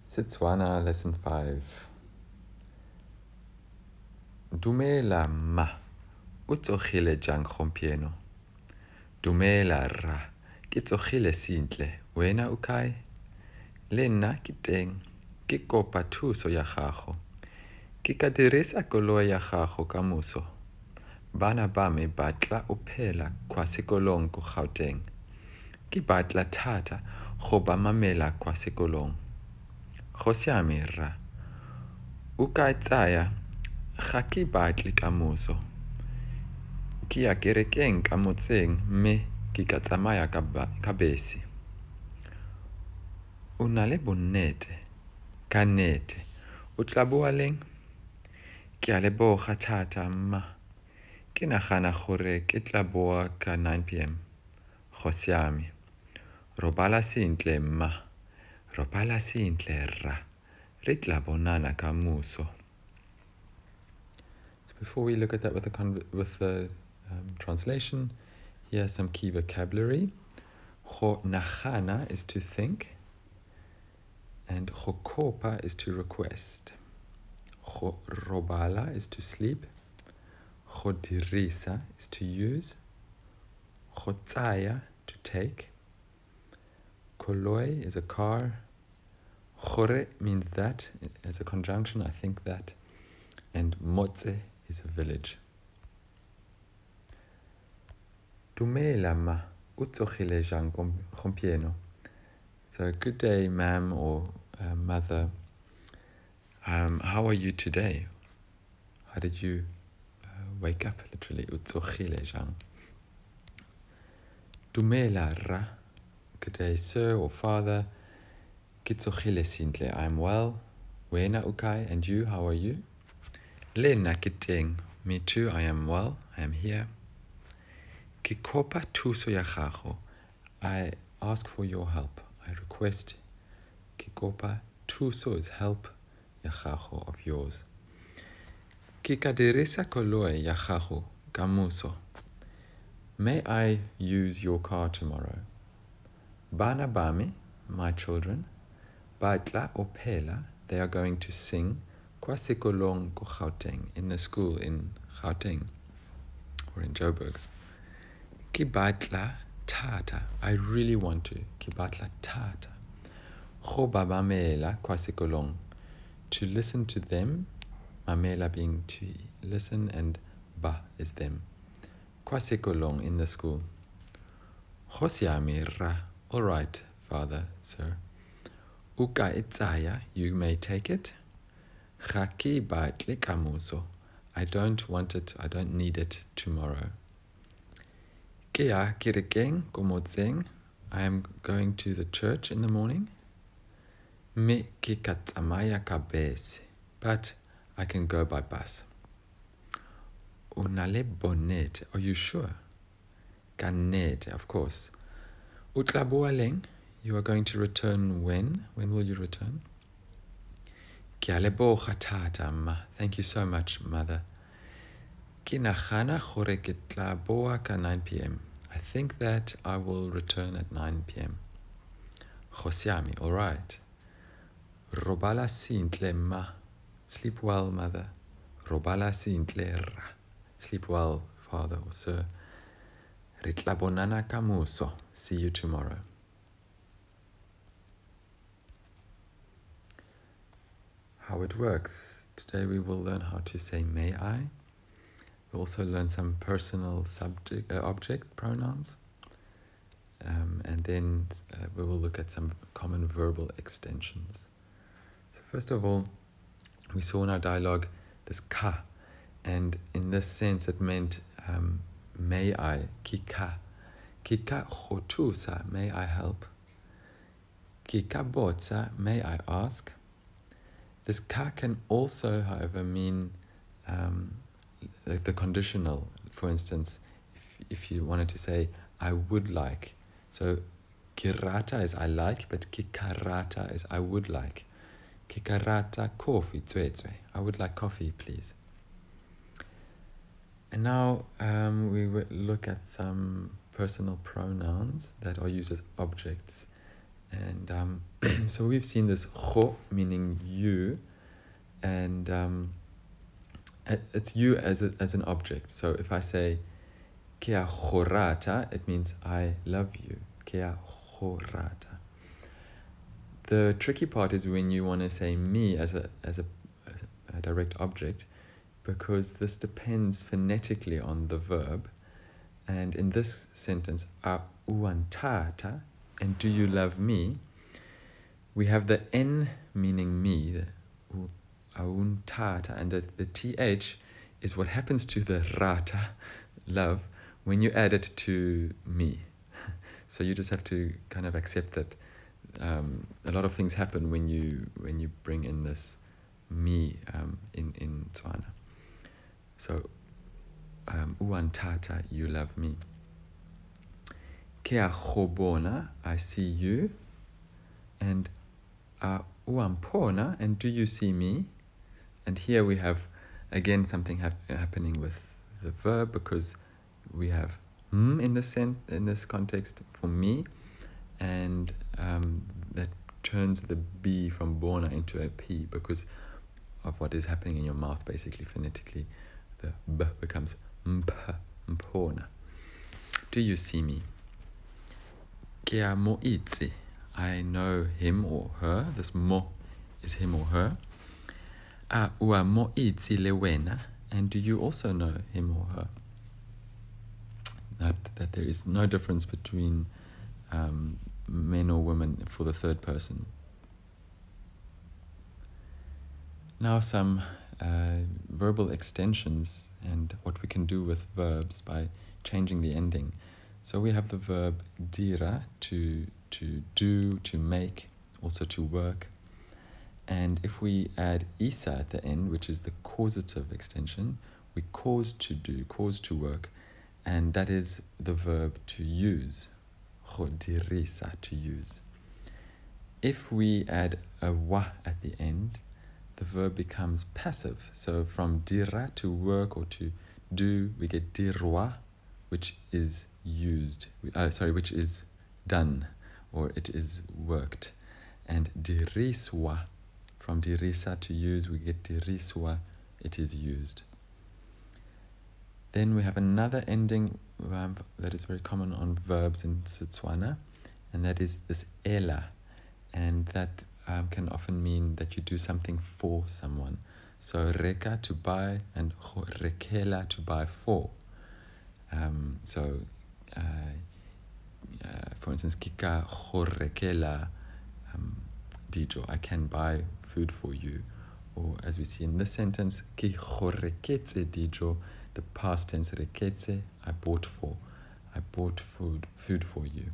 Tswana Lesson 5. Dumela ma, o tsogile jang gompieno. Dumela ra, ke tsogile sentle, Wena o kae? Le nna ke teng, ke kopa thuso ya gago. Ke ka dirisa koloi ya gago kamoso. Bana ba me batla opela kwa sekolong ko Gauteng. Ke batla thata go ba mamela kwa sekolong. Go siame ra, o ka tsaya ga ke batle kamoso. Ke ya kerekeng ka motseng mme ke ka tsamaya ka besi. O na le bonnete, Kannete, o tla boa leng? Ke a leboga thata mma. Ke nagana gore ke tla boa ka 9 p.m. Go siame. Robala sentle mma. Robala sentle ra. Re tla bonana kamoso. So before we look at that with the translation, here are some key vocabulary. Go nagana is to think, and go kopa is to request. Go robala is to sleep. Go dirisa is to use. Go tsaya, to take. Koloi is a car. Gore means that, as a conjunction, I think that. And motseng is a village. Dumela ma, o tsogile jang gompieno. So good day, ma'am or mother. How are you today? How did you wake up, literally? O tsogile jang. Dumela ra. Good day, sir or father. Ke tsogile sentle, I am well. Wena o kae, and you, how are you? Le nna ke teng, me too, I am well, I am here. Ke kopa thuso ya gago, I ask for your help, I request. Ke kopa thuso is help ya gago, of yours. Ke ka dirisa koloi ya gago kamoso. May I use your car tomorrow? Bana ba me, my children. Batla opela, they are going to sing kwa sekolong ko Gauteng, in a school in Gauteng or in Joburg. Ke batla thata, I really want to. Ke batla thata. Go ba mamela kwa sekolong, to listen to them. Mamela being to listen, and ba is them. Kwa sekolong, in the school. Go siame ra, all right, father, sir. Uka tsaya, you may take it. Ga ke batle kamoso, I don't want it, I don't need it tomorrow. Ke ya kerekeng ko motseng, I am going to the church in the morning. Me ke ka tsamaya ka besi, but I can go by bus. O na le bonnete, are you sure? Kannete, of course. O tla boa leng? You are going to return when? When will you return? Ke a leboga thata ma. Thank you so much, mother. Ke nagana gore ke tla boa ka 9 p.m. I think that I will return at 9 p.m. Go siame, all right. Robala sentle ma. Sleep well, mother. Robala sentle ra. Sleep well, father or sir. Re tla bonana kamoso. See you tomorrow. How it works. Today we will learn how to say may I. We'll also learn some personal object pronouns. And then we will look at some common verbal extensions. So first of all, we saw in our dialogue this ka. And in this sense it meant may I, ki ka. Ki ka go thusa, may I help. Ki ka botsa, may I ask. This ka can also, however, mean the conditional. For instance, if you wanted to say, I would like. So, kirata is I like, but kikarata is I would like. Kikarata coffee, tswetswe. I would like coffee, please. And now we will look at some personal pronouns that are used as objects. And So we've seen this go meaning you, and it's you as an object. So if I say ke a go rata, it means I love you. Ke a go rata. The tricky part is when you want to say me as a direct object, because this depends phonetically on the verb. And in this sentence, a uantata, and do you love me? We have the n meaning me, the auntata, and the th is what happens to the rata, love, when you add it to me. So you just have to kind of accept that a lot of things happen when you bring in this me in Tswana. So uantata, you love me. Ke a go bona, I see you. And uampona, and do you see me? And here we have again something happening with the verb, because we have in this context for me, and that turns the B from bona into a P because of what is happening in your mouth. Basically, phonetically, the B becomes mpona. Do you see me? Ke a mo itse, I know him or her. This mo is him or her. Ua mo itse le wena, and do you also know him or her? That there is no difference between men or women for the third person. Now some verbal extensions and what we can do with verbs by changing the ending. So we have the verb dira, to do, to make, also to work. And if we add isa at the end, which is the causative extension, we cause to do, cause to work, and that is the verb to use, dirisa, to use. If we add a wa at the end, the verb becomes passive. So from dira, to work or to do, we get dirwa, which is used, which is done, or it is worked. And diriswa, from dirisa, to use, we get diriswa, it is used. Then we have another ending that is very common on verbs in Setswana, and that is this ela, and that can often mean that you do something for someone. So reka, to buy, and rekela, to buy for. For instance, kika rekela dijo, I can buy food for you. Or as we see in this sentence, ki reketse dijo, the past tense reketse, I bought food for you.